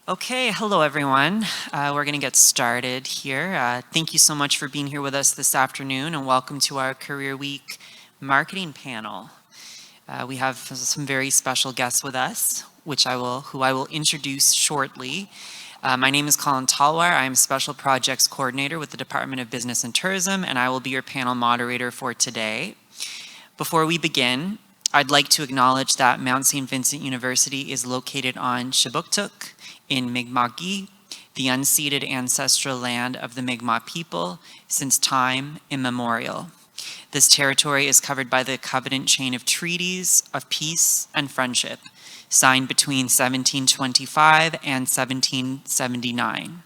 Okay, hello everyone. We're going to get started here. Thank you so much for being here with us this afternoon, and welcome to our Career Week marketing panel. We have some very special guests with us, who I will introduce shortly. My name is Colin Talwar. I am Special Projects Coordinator with the Department of Business and Tourism, and I will be your panel moderator for today. Before we begin, I'd like to acknowledge that Mount St. Vincent University is located on Shabuktuk in Mi'kmaq, the unceded ancestral land of the Mi'kmaq people since time immemorial. This territory is covered by the covenant chain of treaties of peace and friendship, signed between 1725 and 1779.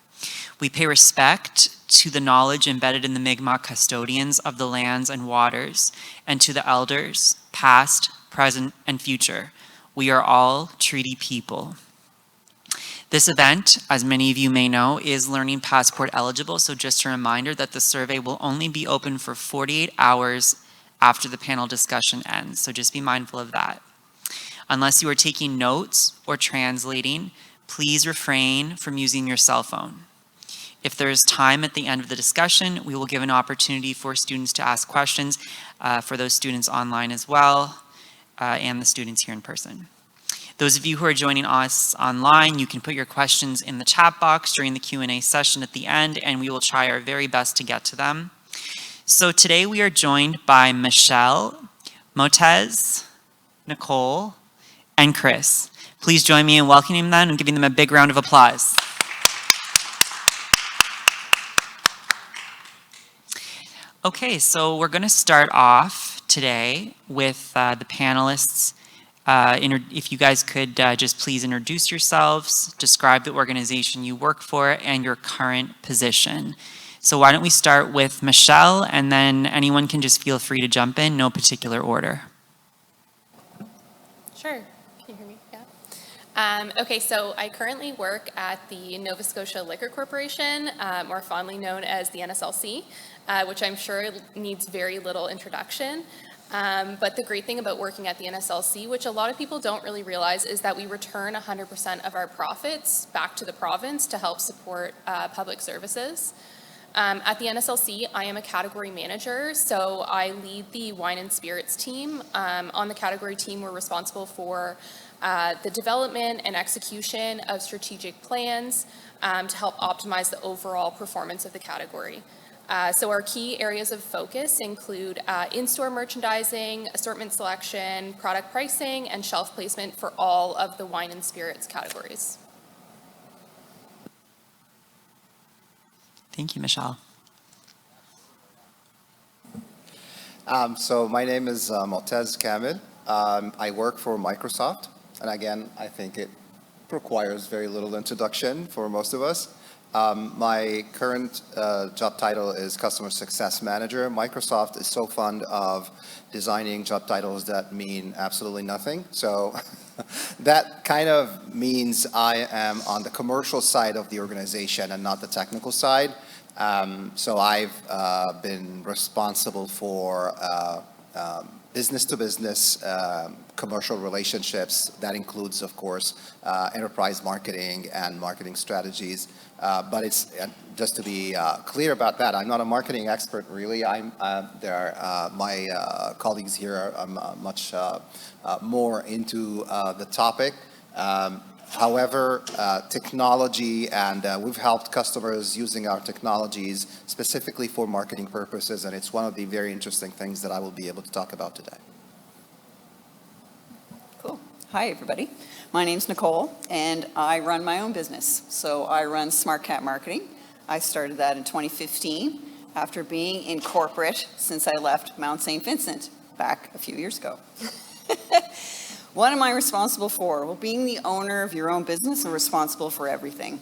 We pay respect to the knowledge embedded in the Mi'kmaq custodians of the lands and waters, and to the elders, past, present, and future. We are all treaty people. This event, as many of you may know, is Learning Passport eligible, so just a reminder that the survey will only be open for 48 hours after the panel discussion ends, so just be mindful of that. Unless you are taking notes or translating, please refrain from using your cell phone. If there is time at the end of the discussion, we will give an opportunity for students to ask questions for those students online as well, and the students here in person. Those of you who are joining us online, you can put your questions in the chat box during the Q&A session at the end, and we will try our very best to get to them. So today we are joined by Michelle, Moataz, Nicole, and Chris. Please join me in welcoming them and giving them a big round of applause. Okay, so we're going to start off today with the panelists. If you guys could just please introduce yourselves, describe the organization you work for, and your current position. So why don't we start with Michelle, and then anyone can just feel free to jump in, no particular order. Sure. Can you hear me? Yeah. Okay, so I currently work at the Nova Scotia Liquor Corporation, more fondly known as the NSLC, which I'm sure needs very little introduction. But the great thing about working at the NSLC, which a lot of people don't really realize, is that we return 100% of our profits back to the province to help support public services. At the NSLC, I am a category manager, so I lead the wine and spirits team. On the category team, we're responsible for the development and execution of strategic plans to help optimize the overall performance of the category. So our key areas of focus include in-store merchandising, assortment selection, product pricing, and shelf placement for all of the wine and spirits categories. Thank you, Michelle. So my name is Moataz Kamel. I work for Microsoft, and again, I think it requires very little introduction for most of us. My current job title is Customer Success Manager. Microsoft is so fond of designing job titles that mean absolutely nothing. So that kind of means I am on the commercial side of the organization and not the technical side. So I've been responsible for business-to-business commercial relationships. That includes, of course, enterprise marketing and marketing strategies. But it's just to be clear about that, I'm not a marketing expert, really. My colleagues here are much more into the topic. However, technology, and we've helped customers using our technologies specifically for marketing purposes, and it's one of the very interesting things that I will be able to talk about today. Cool. Hi, everybody. My name's Nicole, and I run my own business. So I run Smart Cat Marketing. I started that in 2015 after being in corporate since I left Mount St. Vincent back a few years ago. What am I responsible for? Well, being the owner of your own business, I'm responsible for everything.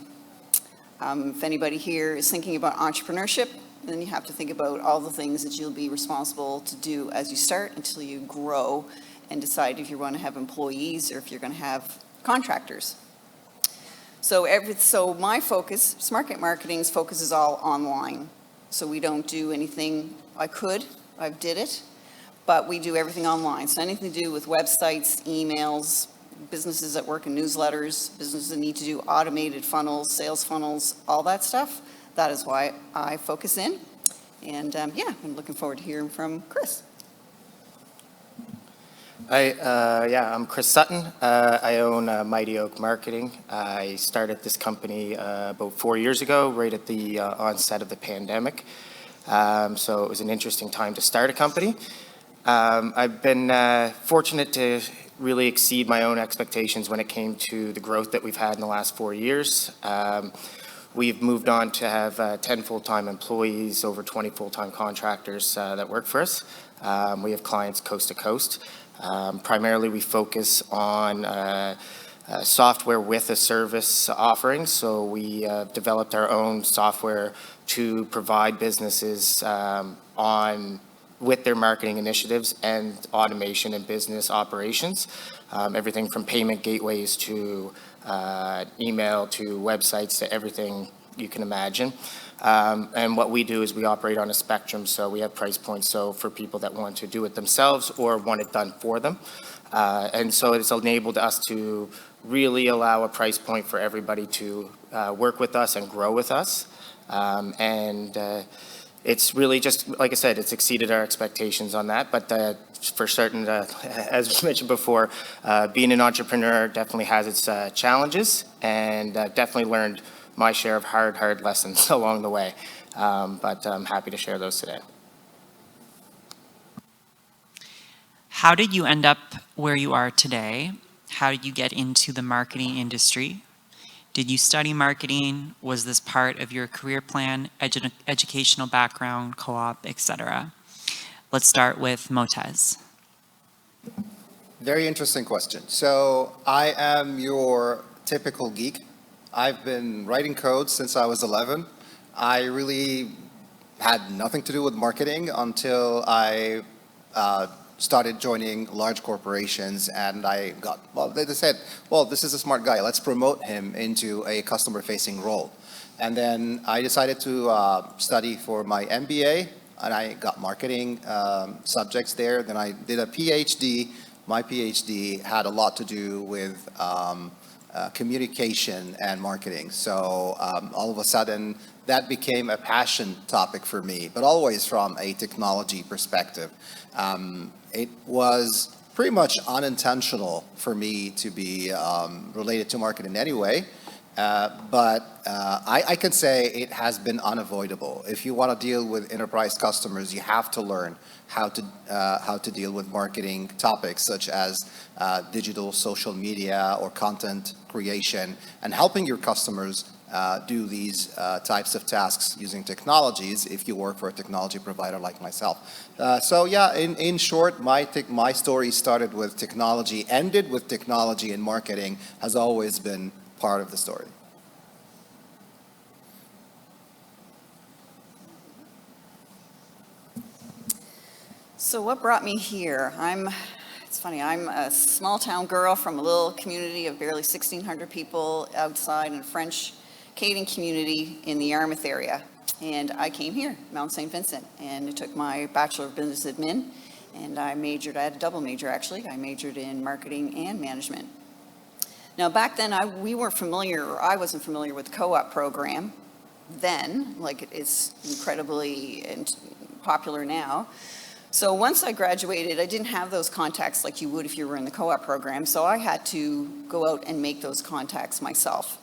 If anybody here is thinking about entrepreneurship, then you have to think about all the things that you'll be responsible to do as you start until you grow and decide if you want to have employees or if you're going to have contractors. So my focus, Smart Cat Marketing's focus is all online. So we don't do anything. I did it, but we do everything online. So anything to do with websites, emails, businesses that work in newsletters, businesses that need to do automated funnels, sales funnels, all that stuff. That is why I focus in. And I'm looking forward to hearing from Chris. I'm Chris Sutton. I own Mighty Oak Marketing. I started this company about 4 years ago, right at the onset of the pandemic. So it was an interesting time to start a company. I've been fortunate to really exceed my own expectations when it came to the growth that we've had in the last 4 years. We've moved on to have 10 full-time employees, over 20 full-time contractors that work for us. We have clients coast to coast. Primarily, we focus on software with a service offering. So we developed our own software to provide businesses with their marketing initiatives and automation and business operations. Everything from payment gateways to email to websites to everything you can imagine. And what we do is we operate on a spectrum, so we have price points, so for people that want to do it themselves or want it done for them. And so it's enabled us to really allow a price point for everybody to work with us and grow with us. It's really just, like I said, it's exceeded our expectations on that, but for certain, as mentioned before, being an entrepreneur definitely has its challenges, and definitely learned my share of hard lessons along the way, but I'm happy to share those today. How did you end up where you are today? How did you get into the marketing industry? Did you study marketing? Was this part of your career plan, educational background, co-op, etc.? Let's start with Moataz. Very interesting question. So I am your typical geek. I've been writing code since I was 11. I really had nothing to do with marketing until I started joining large corporations, and they said, well, this is a smart guy, let's promote him into a customer-facing role. And then I decided to study for my MBA, and I got marketing subjects there. Then I did a PhD. My PhD had a lot to do with communication and marketing. So all of a sudden, that became a passion topic for me, but always from a technology perspective. It was pretty much unintentional for me to be related to marketing anyway, but I can say it has been unavoidable. If you want to deal with enterprise customers, you have to learn how to deal with marketing topics such as digital, social media, or content creation, and helping your customers do these types of tasks using technologies if you work for a technology provider like myself. So yeah, in short, my story started with technology, ended with technology, and marketing has always been part of the story. So what brought me here? It's funny, I'm a small town girl from a little community of barely 1,600 people outside in a French Canadian community in the Yarmouth area. And I came here, Mount St. Vincent, and I took my Bachelor of Business Admin, and I had a double major actually. I majored in marketing and management. Now back then I wasn't familiar with the co-op program then, like it is incredibly popular now. So once I graduated, I didn't have those contacts like you would if you were in the co-op program, so I had to go out and make those contacts myself.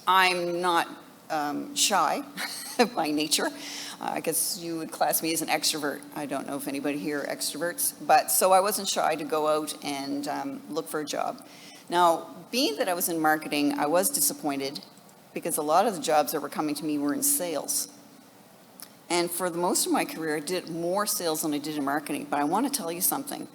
I'm not shy by nature. I guess you would class me as an extrovert. I don't know if anybody here are extroverts, but so I wasn't shy to go out and look for a job. Now, being that I was in marketing, I was disappointed because a lot of the jobs that were coming to me were in sales. And for the most of my career, I did more sales than I did in marketing. But I want to tell you something.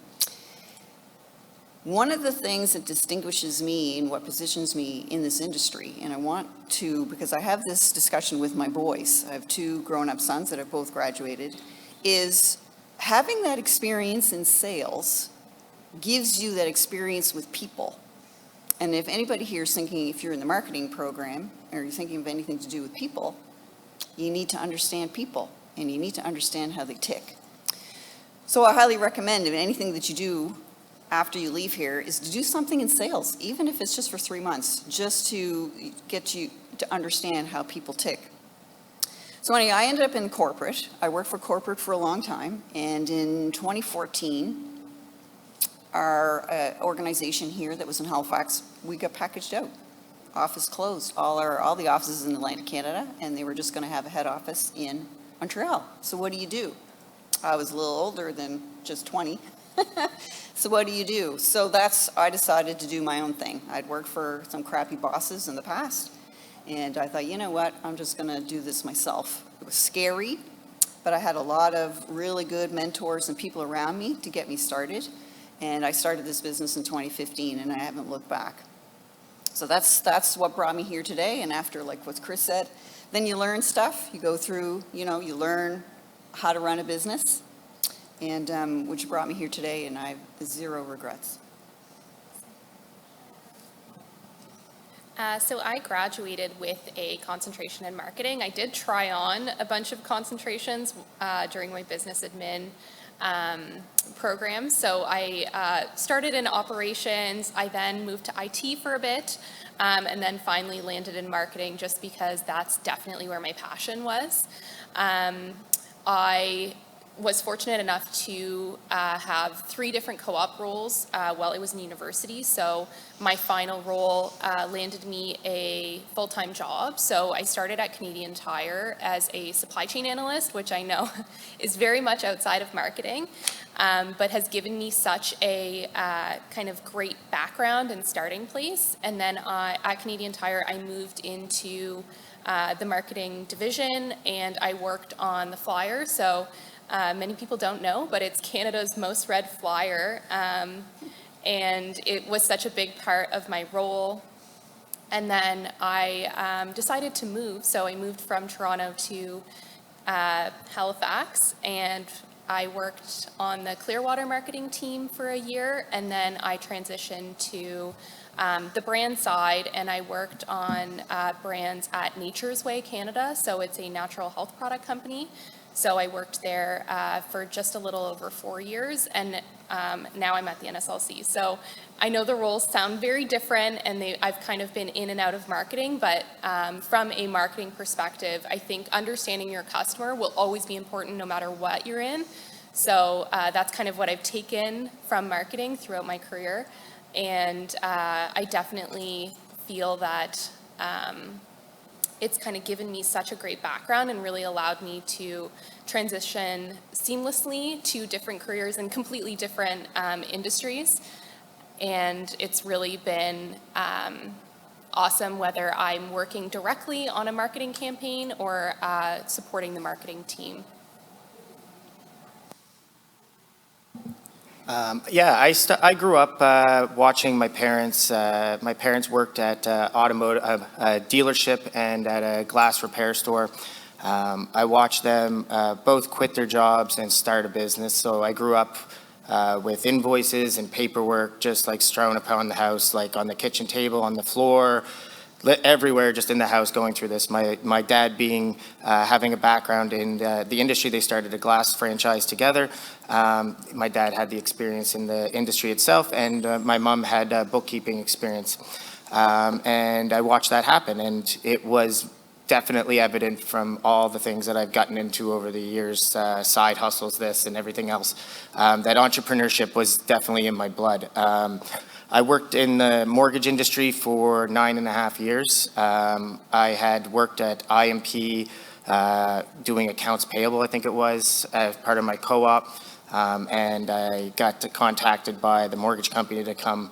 One of the things that distinguishes me and what positions me in this industry, and I want to, because I have this discussion with my boys, I have 2 grown-up sons that have both graduated, is having that experience in sales gives you that experience with people. And if anybody here is thinking, if you're in the marketing program, or you're thinking of anything to do with people, you need to understand people, and you need to understand how they tick. So I highly recommend, if anything that you do after you leave here is to do something in sales, even if it's just for 3 months, just to get you to understand how people tick. So anyway, I ended up in corporate. I worked for corporate for a long time, and in 2014, our organization here that was in Halifax, we got packaged out. Office closed, all the offices in Atlantic Canada, and they were just going to have a head office in Montreal. So what do? I was a little older than just 20. So what do? So I decided to do my own thing. I'd worked for some crappy bosses in the past, and I thought, you know what, I'm just going to do this myself. It was scary, but I had a lot of really good mentors and people around me to get me started. And I started this business in 2015, and I haven't looked back. So that's what brought me here today. And after, like what Chris said, then you learn stuff. You go through, you learn how to run a business, and which brought me here today, and I have 0 regrets. So I graduated with a concentration in marketing. I did try on a bunch of concentrations during my business admin program. So I started in operations. I then moved to IT for a bit, and then finally landed in marketing just because that's definitely where my passion was. I was fortunate enough to have 3 different co-op roles while I was in university. So my final role landed me a full-time job. So I started at Canadian Tire as a supply chain analyst, which I know is very much outside of marketing, but has given me such a kind of great background and starting place. And then at Canadian Tire, I moved into the marketing division, and I worked on the flyer. So many people don't know, but it's Canada's most read flyer, and it was such a big part of my role. And then I decided to move, so I moved from Toronto to Halifax, and I worked on the Clearwater marketing team for a year, and then I transitioned to the brand side, and I worked on brands at Nature's Way Canada, so it's a natural health product company. So I worked there for just a little over 4 years, and now I'm at the NSLC. So I know the roles sound very different, and I've kind of been in and out of marketing, but from a marketing perspective, I think understanding your customer will always be important no matter what you're in. So that's kind of what I've taken from marketing throughout my career, and I definitely feel that it's kind of given me such a great background and really allowed me to transition seamlessly to different careers in completely different industries. And it's really been awesome whether I'm working directly on a marketing campaign or supporting the marketing team. I grew up watching my parents. My parents worked at automotive dealership and at a glass repair store. I watched them both quit their jobs and start a business. So I grew up with invoices and paperwork just like strewn upon the house, like on the kitchen table, on the floor, everywhere, just in the house going through this. My dad having a background in the industry, they started a glass franchise together. My dad had the experience in the industry itself, and my mom had bookkeeping experience. And I watched that happen, and it was definitely evident from all the things that I've gotten into over the years, side hustles, this and everything else, that entrepreneurship was definitely in my blood. I worked in the mortgage industry for 9.5 years. I had worked at IMP doing accounts payable, I think it was, as part of my co-op. And I got contacted by the mortgage company to come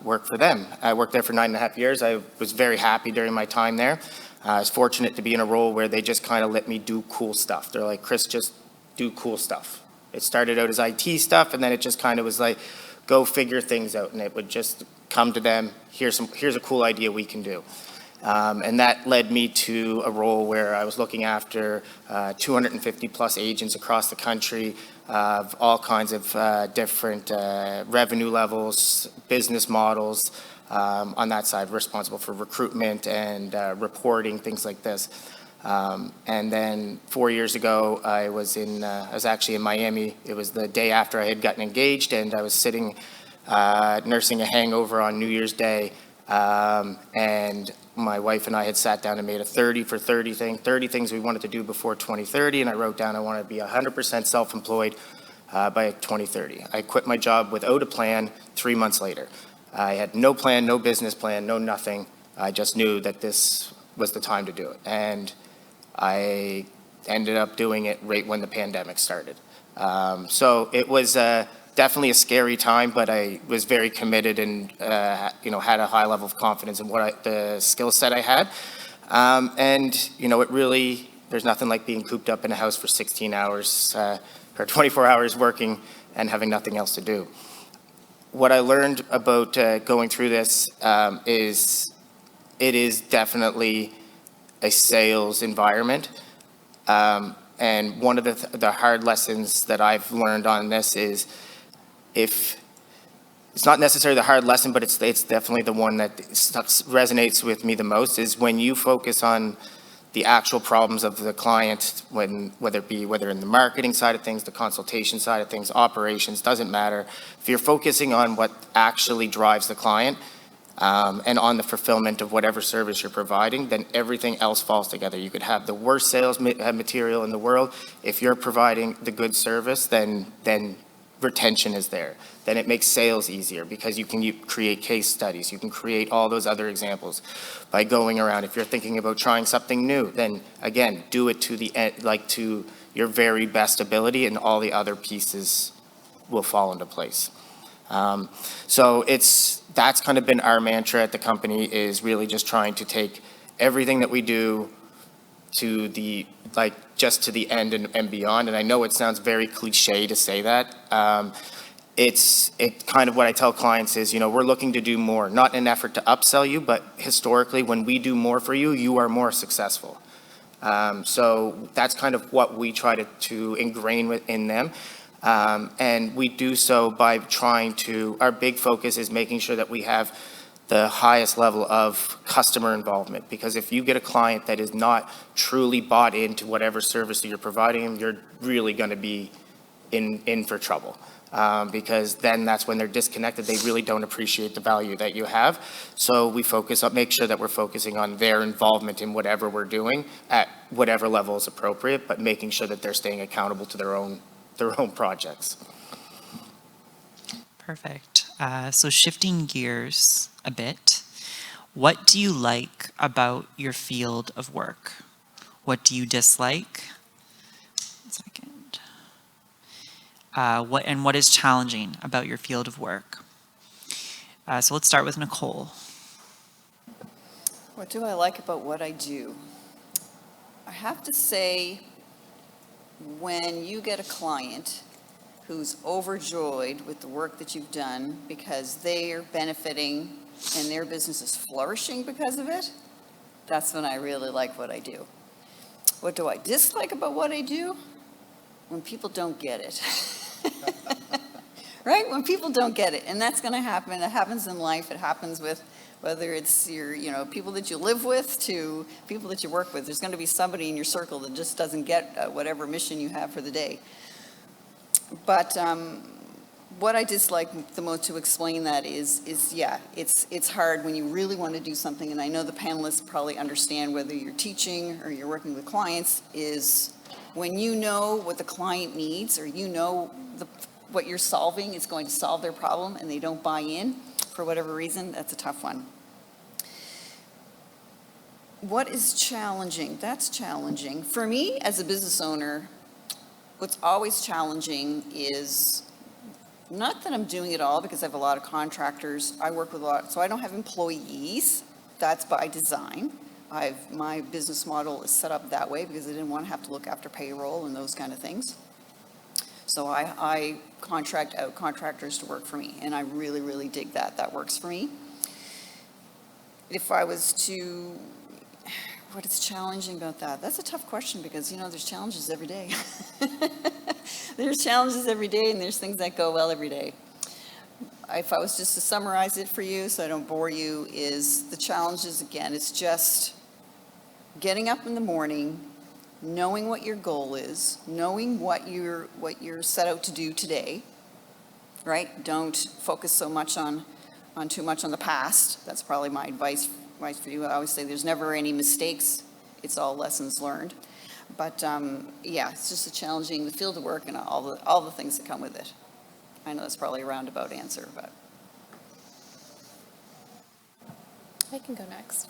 work for them. I worked there for 9.5 years. I was very happy during my time there. I was fortunate to be in a role where they just kind of let me do cool stuff. They're like, Chris, just do cool stuff. It started out as IT stuff, and then it just kind of was like, go figure things out, and it would just come to them, here's a cool idea we can do. And that led me to a role where I was looking after 250 plus agents across the country of all kinds of different revenue levels, business models. On that side, responsible for recruitment and reporting, things like this. And then 4 years ago, I was actually in Miami. It was the day after I had gotten engaged, and I was sitting nursing a hangover on New Year's Day, and my wife and I had sat down and made a 30 for 30 thing, 30 things we wanted to do before 2030, and I wrote down I wanted to be 100% self-employed by 2030. I quit my job without a plan 3 months later. I had no plan, no business plan, no nothing. I just knew that this was the time to do it. And I ended up doing it right when the pandemic started. So it was definitely a scary time, but I was very committed and had a high level of confidence in the skill set I had. And it really, there's nothing like being cooped up in a house for 16 hours or 24 hours working and having nothing else to do. What I learned about going through this is it is definitely a sales environment. And one of the hard lessons that I've learned on this is, if it's not necessarily the hard lesson, but it's definitely the one that resonates with me the most, is when you focus on the actual problems of the client, whether in the marketing side of things, the consultation side of things, operations, doesn't matter. If you're focusing on what actually drives the client, and on the fulfillment of whatever service you're providing, then everything else falls together. You could have the worst sales material in the world. If you're providing the good service, then retention is there. Then it makes sales easier because you can create case studies. You can create all those other examples by going around. If you're thinking about trying something new, then again, do it to the end, like to your very best ability, and all the other pieces will fall into place. So that's kind of been our mantra at the company, is really just trying to take everything that we do to the end and beyond. And I know it sounds very cliche to say that. It's kind of what I tell clients is, we're looking to do more, not in an effort to upsell you, but historically, when we do more for you, you are more successful. So that's kind of what we try to ingrain in them. And we do so by our big focus is making sure that we have the highest level of customer involvement. Because if you get a client that is not truly bought into whatever service that you're providing them, you're really going to be in for trouble. Because then that's when they're disconnected. They really don't appreciate the value that you have. So we make sure that we're focusing on their involvement in whatever we're doing at whatever level is appropriate, but making sure that they're staying accountable to their own projects. Perfect. So shifting gears a bit, what do you like about your field of work? What do you dislike? 1 second. What is challenging about your field of work? So let's start with Nicole. What do I like about what I do? I have to say, when you get a client who's overjoyed with the work that you've done because they're benefiting and their business is flourishing because of it, that's when I really like what I do. What do I dislike about what I do? When people don't get it. Right? When people don't get it. And that's going to happen. It happens in life. It happens with whether it's your, people that you live with to people that you work with. There's going to be somebody in your circle that just doesn't get whatever mission you have for the day. But what I dislike the most, to explain that, is it's hard when you really want to do something, and I know the panelists probably understand, whether you're teaching or you're working with clients, is when you know what the client needs, or what you're solving is going to solve their problem, and they don't buy in for whatever reason, that's a tough one. What is challenging? That's challenging. For me, as a business owner, what's always challenging is not that I'm doing it all, because I have a lot of contractors. I work with a lot, so I don't have employees. That's by design. My business model is set up that way because I didn't want to have to look after payroll and those kind of things. So I contract out contractors to work for me, and I really, really dig that. That works for me. If I was to, what is challenging about that? That's a tough question, because, there's challenges every day. There's challenges every day, and there's things that go well every day. If I was just to summarize it for you so I don't bore you, is the challenges, again, it's just getting up in the morning, knowing what your goal is, knowing what you're set out to do today, right? Don't focus so much on too much on the past. That's probably my advice for you. I always say there's never any mistakes. It's all lessons learned. But yeah, it's just challenging the field of work and all the things that come with it. I know that's probably a roundabout answer, but. I can go next.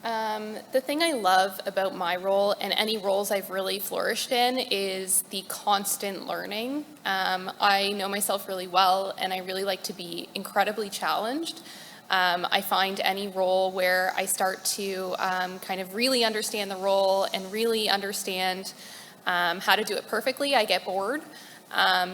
The thing I love about my role and any roles I've really flourished in is the constant learning. I know myself really well, and I really like to be incredibly challenged. I find any role where I start to kind of really understand the role and really understand how to do it perfectly, I get bored.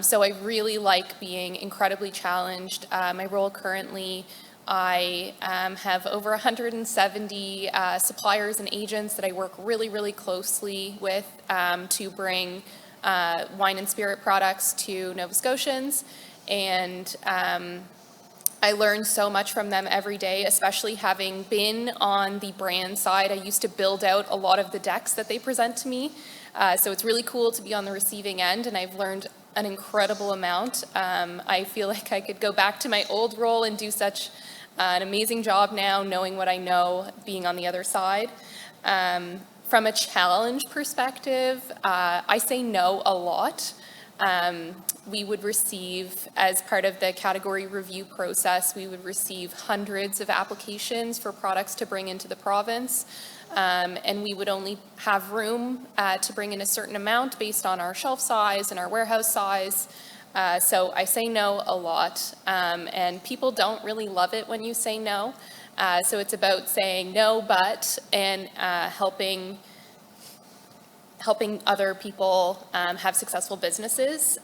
So I really like being incredibly challenged. My role currently, I have over 170 suppliers and agents that I work really, really closely with to bring wine and spirit products to Nova Scotians. And I learn so much from them every day, especially having been on the brand side. I used to build out a lot of the decks that they present to me. So it's really cool to be on the receiving end, and I've learned an incredible amount. I feel like I could go back to my old role and do such an amazing job now, knowing what I know, being on the other side. From a challenge perspective, I say no a lot. We would receive, as part of the category review process, we would receive hundreds of applications for products to bring into the province. And we would only have room to bring in a certain amount based on our shelf size and our warehouse size. So I say no a lot, and people don't really love it when you say no. So it's about saying no, but, and helping other people have successful businesses.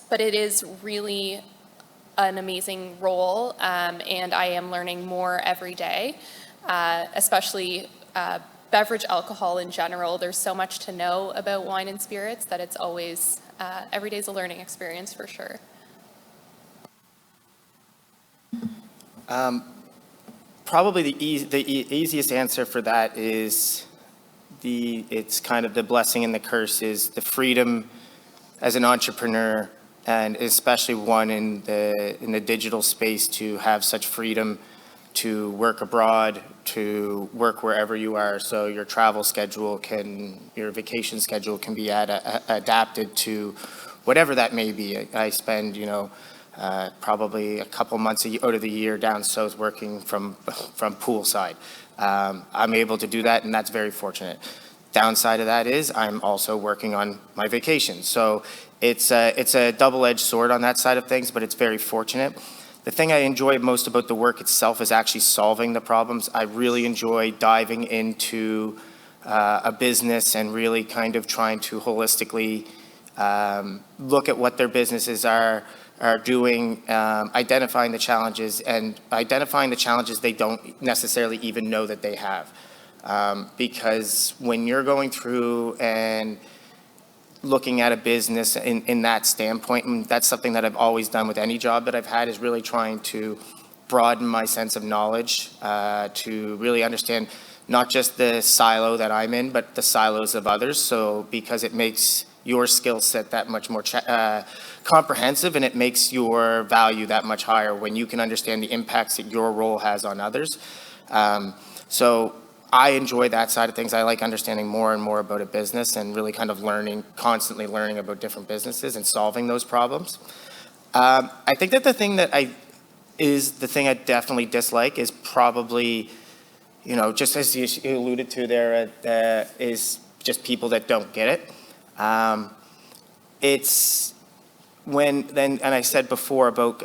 But it is really an amazing role, and I am learning more every day, especially beverage alcohol in general. There's so much to know about wine and spirits that it's always, every day's a learning experience for sure. Probably the easiest answer for that is it's kind of the blessing and the curse is the freedom as an entrepreneur, and especially one in the digital space, to have such freedom to work abroad, to work wherever you are. So your travel schedule your vacation schedule can be adapted to whatever that may be. I spend, probably a couple months out of the year down south working from poolside. I'm able to do that, and that's very fortunate. Downside of that is I'm also working on my vacation. So it's a double-edged sword on that side of things, but it's very fortunate. The thing I enjoy most about the work itself is actually solving the problems. I really enjoy diving into a business and really kind of trying to holistically look at what their businesses are doing, identifying the challenges they don't necessarily even know that they have. Because when you're going through and looking at a business in that standpoint, and that's something that I've always done with any job that I've had, is really trying to broaden my sense of knowledge, to really understand not just the silo that I'm in, but the silos of others. So because it makes your skill set that much more comprehensive, and it makes your value that much higher when you can understand the impacts that your role has on others. So I enjoy that side of things. I like understanding more and more about a business and really kind of constantly learning about different businesses and solving those problems. I think that the thing that I definitely dislike is probably, just as you alluded to there, is just people that don't get it. It's and I said before about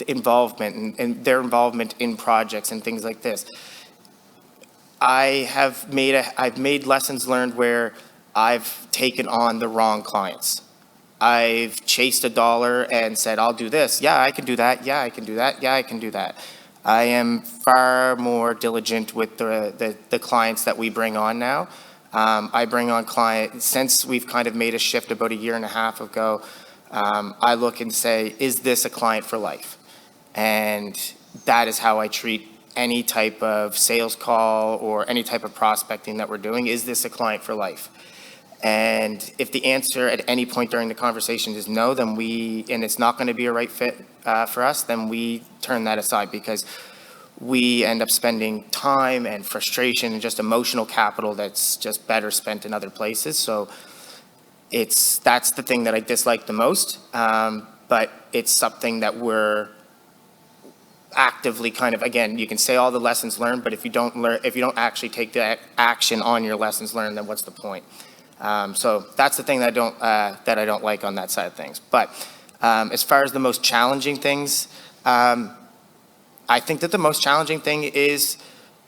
involvement and their involvement in projects and things like this. I've made lessons learned where I've taken on the wrong clients. I've chased a dollar and said, I'll do this. Yeah, I can do that. Yeah, I can do that. Yeah, I can do that. I am far more diligent with the clients that we bring on now. I bring on clients, since we've kind of made a shift about a year and a half ago, I look and say, is this a client for life? And that is how I treat any type of sales call or any type of prospecting that we're doing. Is this a client for life? And if the answer at any point during the conversation is no, then and it's not going to be a right fit for us, then we turn that aside, because we end up spending time and frustration and just emotional capital that's just better spent in other places. So that's the thing that I dislike the most, but it's something that we're actively kind of, again, you can say all the lessons learned, but if you don't actually take the action on your lessons learned, then what's the point? So that's the thing that I don't like on that side of things. But as far as the most challenging things, I think that the most challenging thing is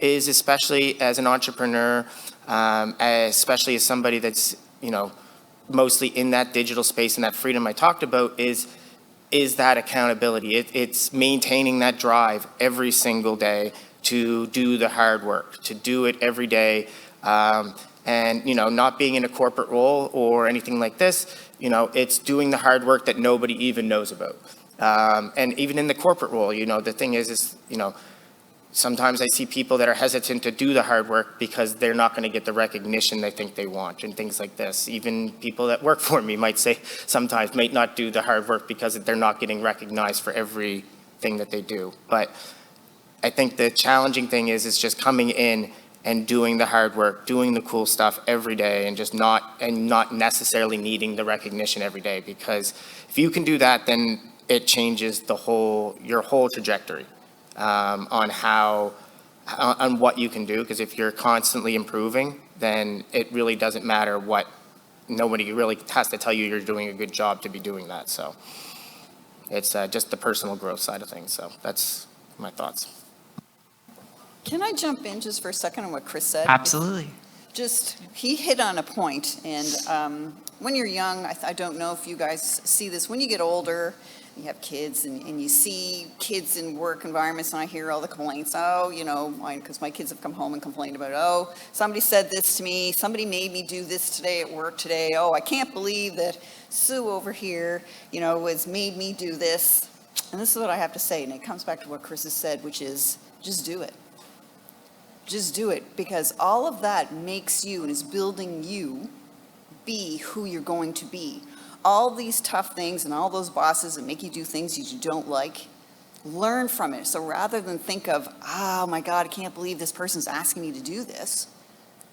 especially as an entrepreneur, especially as somebody that's, mostly in that digital space and that freedom I talked about, is that accountability. It's maintaining that drive every single day to do the hard work, to do it every day. And, not being in a corporate role or anything like this, it's doing the hard work that nobody even knows about. And even in the corporate role, the thing is, sometimes I see people that are hesitant to do the hard work because they're not going to get the recognition they think they want and things like this. Even people that work for me might not do the hard work because they're not getting recognized for everything that they do. But I think the challenging thing is just coming in and doing the hard work, doing the cool stuff every day, and just not necessarily needing the recognition every day. Because if you can do that, then it changes your whole trajectory on what you can do. Because if you're constantly improving, then it really doesn't matter what. Nobody really has to tell you you're doing a good job to be doing that. So it's just the personal growth side of things. So that's my thoughts. Can I jump in just for a second on what Chris said? Absolutely. He hit on a point, and when you're young, I don't know if you guys see this, when you get older, you have kids, and you see kids in work environments, and I hear all the complaints, because my kids have come home and complained about, somebody said this to me, somebody made me do this today at work today, I can't believe that Sue over here, has made me do this. And this is what I have to say, and it comes back to what Chris has said, which is, just do it. Just do it, because all of that makes you and is building you be who you're going to be. All these tough things and all those bosses that make you do things you don't like, learn from it. So rather than think of, oh my God, I can't believe this person's asking me to do this,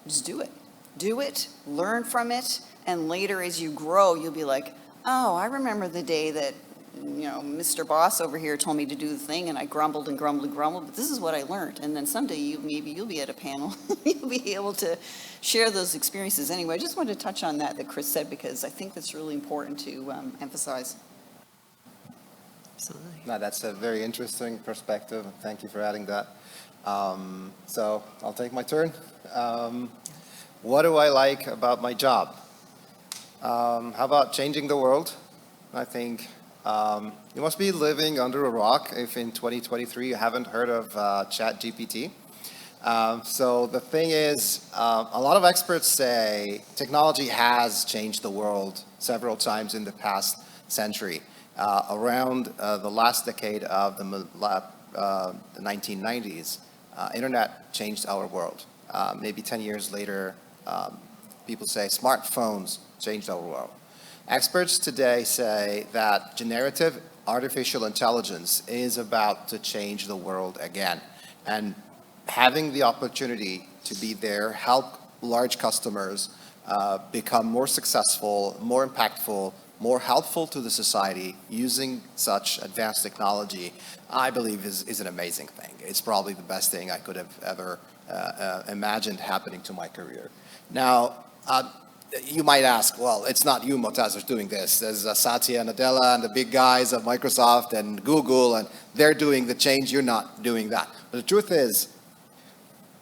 just do it. Do it, learn from it, and later as you grow, you'll be like, I remember the day that Mr. Boss over here told me to do the thing, and I grumbled and grumbled and grumbled, but this is what I learned. And then someday maybe you'll be at a panel, you'll be able to share those experiences. Anyway, I just wanted to touch on that Chris said, because I think that's really important to emphasize. Absolutely. No, that's a very interesting perspective. Thank you for adding that. So I'll take my turn. What do I like about my job? How about changing the world? I think you must be living under a rock if in 2023 you haven't heard of ChatGPT. So the thing is, a lot of experts say technology has changed the world several times in the past century. Around the last decade of the 1990s, internet changed our world. Maybe 10 years later, people say smartphones changed our world. Experts today say that generative artificial intelligence is about to change the world again. And having the opportunity to be there, help large customers become more successful, more impactful, more helpful to the society using such advanced technology, I believe is an amazing thing. It's probably the best thing I could have ever imagined happening to my career. Now, you might ask, well, it's not you, Moataz, who's doing this. There's Satya and Adela and the big guys of Microsoft and Google, and they're doing the change. You're not doing that. But the truth is,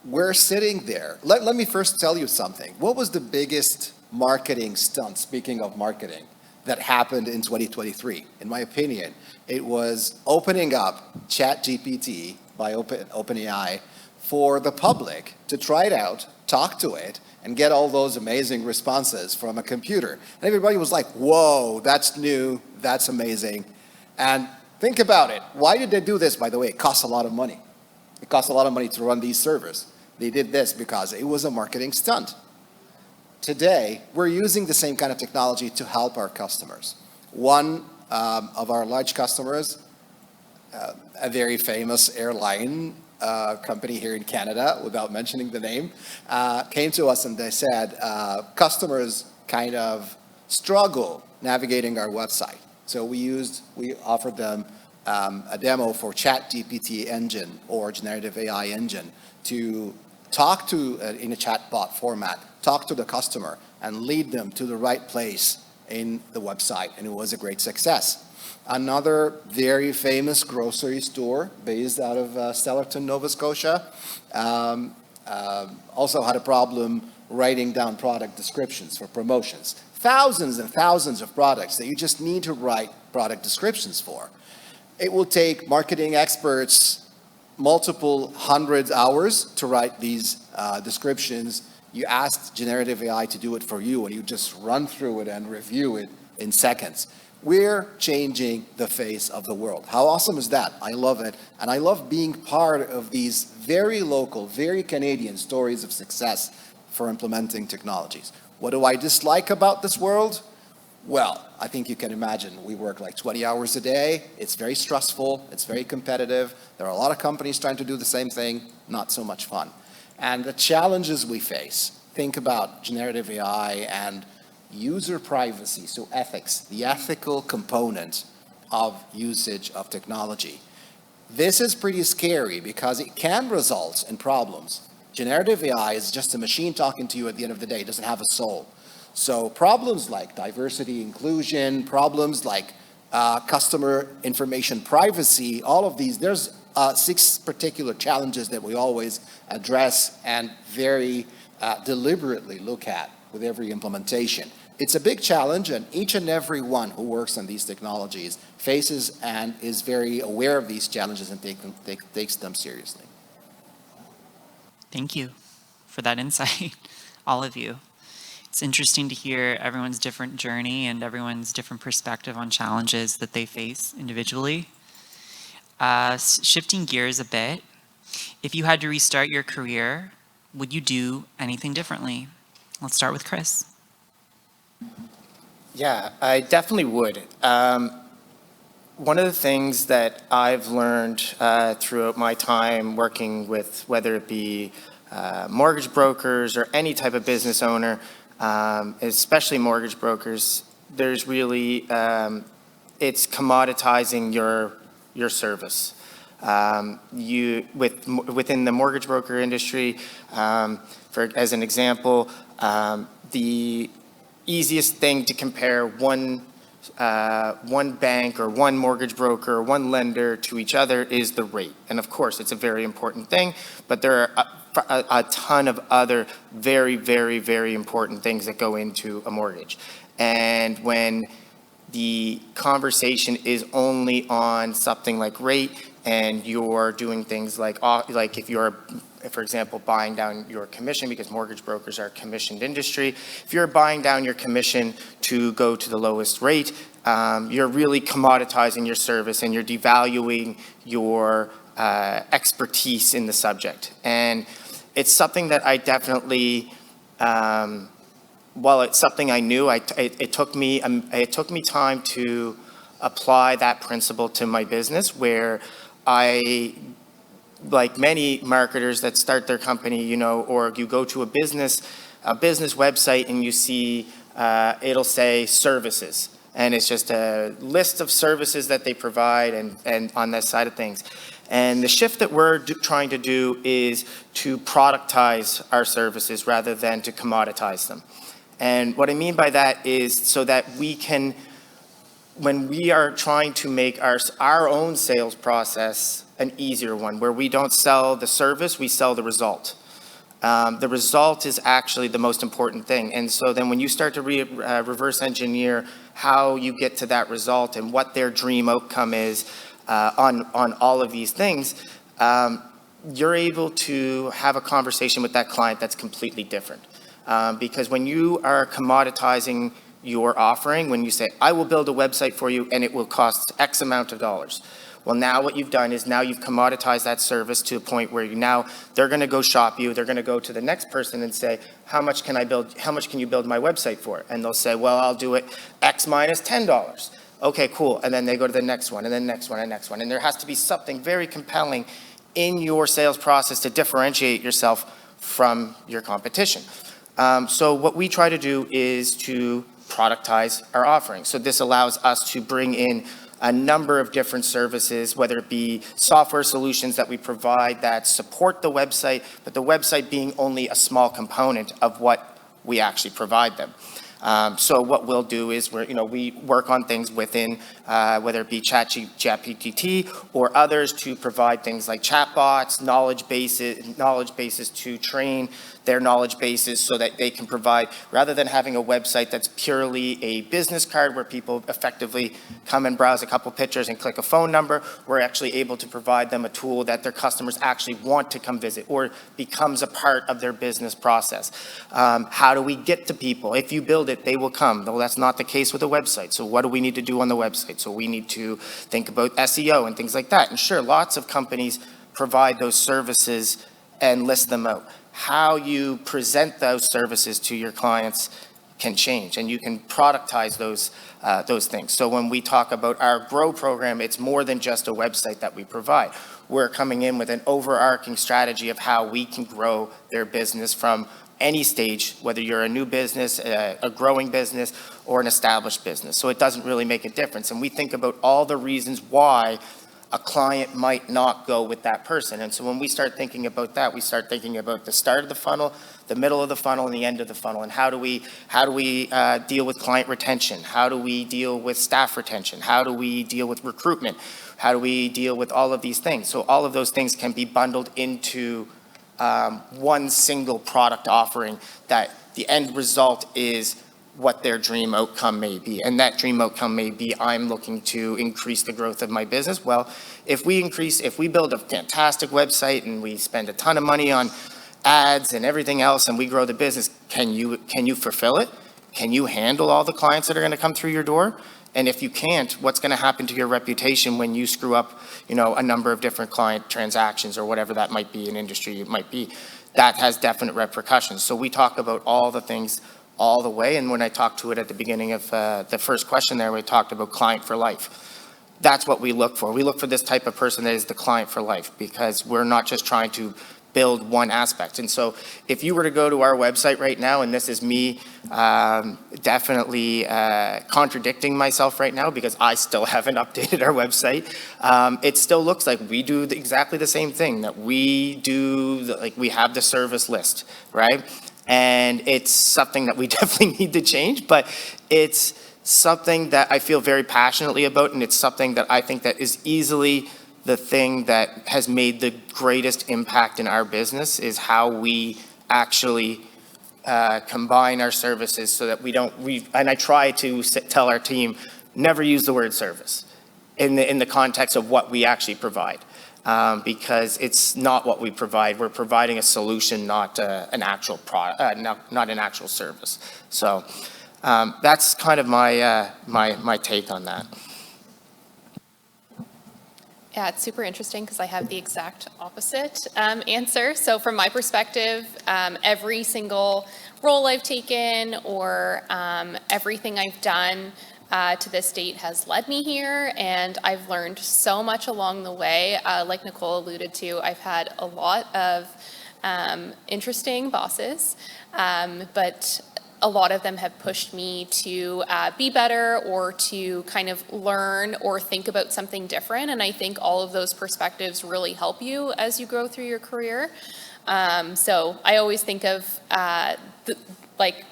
we're sitting there. Let me first tell you something. What was the biggest marketing stunt, speaking of marketing, that happened in 2023? In my opinion, it was opening up ChatGPT by OpenAI for the public to try it out, talk to it, and get all those amazing responses from a computer. And everybody was like, whoa, that's new, that's amazing. And think about it. Why did they do this, by the way? It costs a lot of money. It costs a lot of money to run these servers. They did this because it was a marketing stunt. today, we're using the same kind of technology to help our customers. One of our large customers, a very famous airline company here in Canada, without mentioning the name, came to us and they said, customers kind of struggle navigating our website. So we offered them a demo for ChatGPT engine or generative AI engine to talk to, in a chatbot format, talk to the customer and lead them to the right place in the website, and it was a great success. Another very famous grocery store based out of Stellarton, Nova Scotia, also had a problem writing down product descriptions for promotions. Thousands and thousands of products that you just need to write product descriptions for. It will take marketing experts multiple hundreds hours to write these descriptions. You ask generative AI to do it for you, and you just run through it and review it in seconds. We're changing the face of the world. How awesome is that? I love it. And I love being part of these very local, very Canadian stories of success for implementing technologies. What do I dislike about this world? Well, I think you can imagine we work like 20 hours a day. It's very stressful. It's very competitive. There are a lot of companies trying to do the same thing. Not so much fun. And the challenges we face, think about generative AI and user privacy, so ethics, the ethical component of usage of technology. This is pretty scary because it can result in problems. Generative AI is just a machine talking to you at the end of the day. It doesn't have a soul. So problems like diversity, inclusion, problems like customer information privacy, all of these, there's 6 particular challenges that we always address and very deliberately look at with every implementation. It's a big challenge, and each and every one who works on these technologies faces and is very aware of these challenges and takes them seriously. Thank you for that insight, all of you. It's interesting to hear everyone's different journey and everyone's different perspective on challenges that they face individually. Shifting gears a bit, if you had to restart your career, would you do anything differently? Let's start with Chris. Yeah, I definitely would. One of the things that I've learned throughout my time working with, whether it be mortgage brokers or any type of business owner, especially mortgage brokers, there's really, it's commoditizing your service. Within the mortgage broker industry, as an example, the easiest thing to compare one bank or one mortgage broker or one lender to each other is the rate. And of course, it's a very important thing, but there are a ton of other very, very, very important things that go into a mortgage. And when the conversation is only on something like rate, and you're doing things like if you're, for example, buying down your commission, because mortgage brokers are a commissioned industry, if you're buying down your commission to go to the lowest rate, you're really commoditizing your service and you're devaluing your expertise in the subject. And it's something that I definitely, while it's something I knew, it took me time to apply that principle to my business, where I, like many marketers that start their company, or you go to a business website and you see it'll say services, and it's just a list of services that they provide and on that side of things. And the shift that we're trying to do is to productize our services rather than to commoditize them. And what I mean by that is so that we can, when we are trying to make our own sales process an easier one, where we don't sell the service, we sell the result. The result is actually the most important thing. And so then when you start to reverse engineer how you get to that result and what their dream outcome is on all of these things, you're able to have a conversation with that client that's completely different. Because when you are commoditizing your offering, when you say, I will build a website for you and it will cost X amount of dollars. Well, now what you've done is now you've commoditized that service to a point where they're going to go shop you. They're going to go to the next person and say, how much can you build my website for? And they'll say, well, I'll do it X minus $10. Okay, cool. And then they go to the next one and then next one and next one. And there has to be something very compelling in your sales process to differentiate yourself from your competition. So what we try to do is to productize our offering. So this allows us to bring in a number of different services, whether it be software solutions that we provide that support the website, but the website being only a small component of what we actually provide them. So what we'll do is we work on things within, whether it be ChatGPT or others, to provide things like chatbots, knowledge bases to train their knowledge bases so that they can provide, rather than having a website that's purely a business card where people effectively come and browse a couple pictures and click a phone number, we're actually able to provide them a tool that their customers actually want to come visit or becomes a part of their business process. How do we get to people? If you build it, they will come. Though that's not the case with a website. So what do we need to do on the website? So we need to think about SEO and things like that. And sure, lots of companies provide those services and list them out. How you present those services to your clients can change, and you can productize those things. So when we talk about our Grow program, it's more than just a website that we provide. We're coming in with an overarching strategy of how we can grow their business from any stage, whether you're a new business, a growing business, or an established business. So it doesn't really make a difference. And we think about all the reasons why a client might not go with that person. And so when we start thinking about that, we start thinking about the start of the funnel, the middle of the funnel, and the end of the funnel. And how do we deal with client retention? How do we deal with staff retention? How do we deal with recruitment? How do we deal with all of these things? So all of those things can be bundled into one single product offering that the end result is what their dream outcome may be. And that dream outcome may be, I'm looking to increase the growth of my business. Well, if we build a fantastic website and we spend a ton of money on ads and everything else and we grow the business, can you fulfill it? Can you handle all the clients that are going to come through your door? And if you can't, what's going to happen to your reputation when you screw up, a number of different client transactions or whatever that might be, an industry it might be? That has definite repercussions. So we talk about all the things all the way. And when I talked to it at the beginning of the first question there, we talked about client for life. That's what we look for. We look for this type of person that is the client for life, because we're not just trying to build one aspect. And so if you were to go to our website right now, and this is me definitely contradicting myself right now because I still haven't updated our website, it still looks like we do exactly the same thing that we do. Like, we have the service list, right? And it's something that we definitely need to change, but it's something that I feel very passionately about, and it's something that I think that is easily the thing that has made the greatest impact in our business, is how we actually combine our services so that and I try to tell our team, never use the word service in the context of what we actually provide. Because it's not what we provide. We're providing a solution, not an actual product, not an actual service. So that's kind of my take on that. Yeah, it's super interesting because I have the exact opposite answer. So from my perspective, every single role I've taken or everything I've done to this date has led me here, and I've learned so much along the way. Like Nicole alluded to, I've had a lot of interesting bosses, but a lot of them have pushed me to be better or to kind of learn or think about something different. And I think all of those perspectives really help you as you grow through your career. So I always think of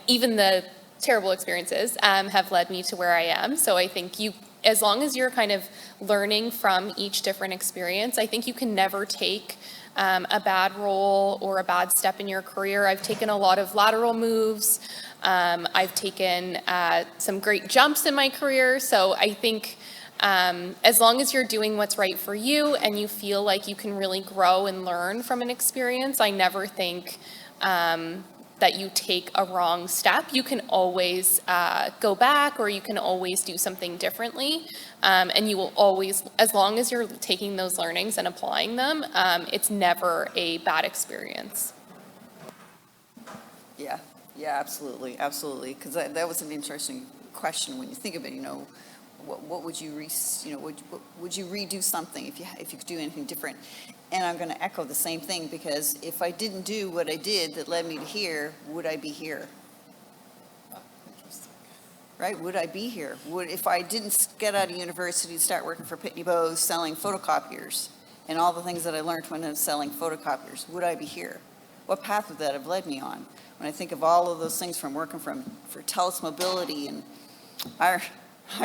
even the terrible experiences have led me to where I am. So I think as long as you're kind of learning from each different experience, I think you can never take a bad role or a bad step in your career. I've taken a lot of lateral moves. I've taken some great jumps in my career. So I think as long as you're doing what's right for you and you feel like you can really grow and learn from an experience, I never think that you take a wrong step, you can always go back, or you can always do something differently. And you will always, as long as you're taking those learnings and applying them, it's never a bad experience. Yeah, absolutely, absolutely. Because that was an interesting question when you think of it. What would you would you redo something if you could do anything different? And I'm going to echo the same thing, because if I didn't do what I did that led me to here, would I be here? Right? Would I be here? If I didn't get out of university to start working for Pitney Bowes selling photocopiers and all the things that I learned when I was selling photocopiers, would I be here? What path would that have led me on? When I think of all of those things from working for TELUS Mobility, and I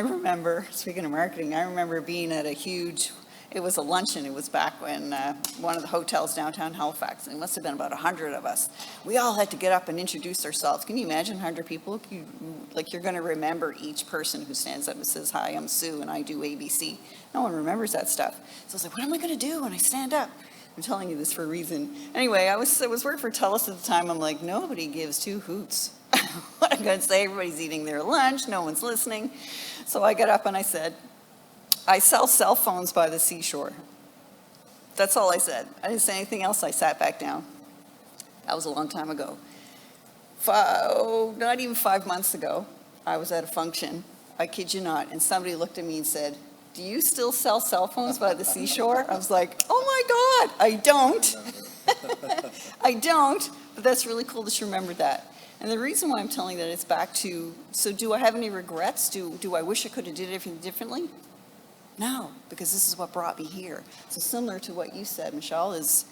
remember, speaking of marketing, I remember being at it was a luncheon. It was back when one of the hotels downtown Halifax, and it must have been about 100 of us. We all had to get up and introduce ourselves. Can you imagine 100 people? You're going to remember each person who stands up and says, "Hi, I'm Sue, and I do ABC." No one remembers that stuff. So I was like, what am I going to do when I stand up? I'm telling you this for a reason. Anyway, I was working for TELUS at the time. I'm like, nobody gives two hoots. What I'm going to say, everybody's eating their lunch, no one's listening. So I got up and I said, I sell cell phones by the seashore. That's all I said. I didn't say anything else. I sat back down. That was a long time ago. Not even 5 months ago, I was at a function, I kid you not, and somebody looked at me and said, "Do you still sell cell phones by the seashore?" I was like, oh my God, I don't. I don't, but that's really cool that you remembered that. And the reason why I'm telling that is back to, so do I have any regrets? Do I wish I could have did everything differently? No, because this is what brought me here. So similar to what you said, Michelle, is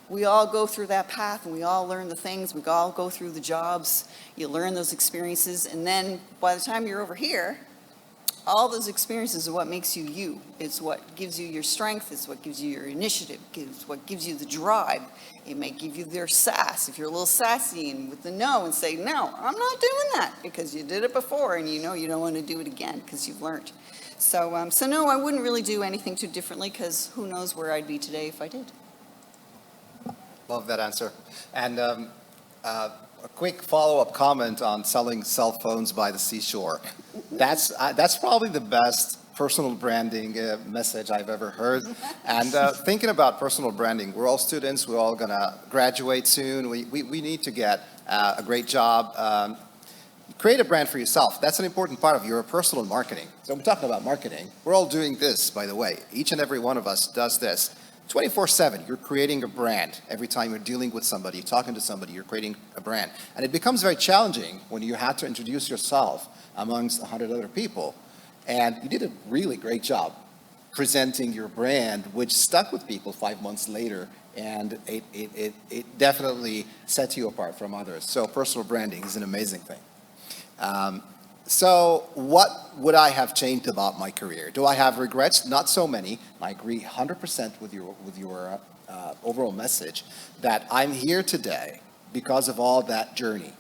we all go through that path and we all learn the things, we all go through the jobs, you learn those experiences, and then by the time you're over here, all those experiences are what makes you you. It's what gives you your strength. It's what gives you your initiative. It's what gives you the drive. It may give you their sass. If you're a little sassy and with the no and say, no, I'm not doing that, because you did it before and you know you don't want to do it again because you've learned. So, so no, I wouldn't really do anything too differently, because who knows where I'd be today if I did. Love that answer. And a quick follow-up comment on selling cell phones by the seashore. That's probably the best personal branding message I've ever heard. And thinking about personal branding, we're all students. We're all gonna graduate soon. We need to get a great job. Create a brand for yourself. That's an important part of your personal marketing. So we're talking about marketing. We're all doing this, by the way. Each and every one of us does this. 24/7, you're creating a brand. Every time you're dealing with somebody, you're talking to somebody, you're creating a brand. And it becomes very challenging when you have to introduce yourself amongst 100 other people. And you did a really great job presenting your brand, which stuck with people 5 months later. And it definitely sets you apart from others. So personal branding is an amazing thing. So what would I have changed about my career? Do I have regrets? Not so many. I agree 100% with your overall message that I'm here today because of all that journey.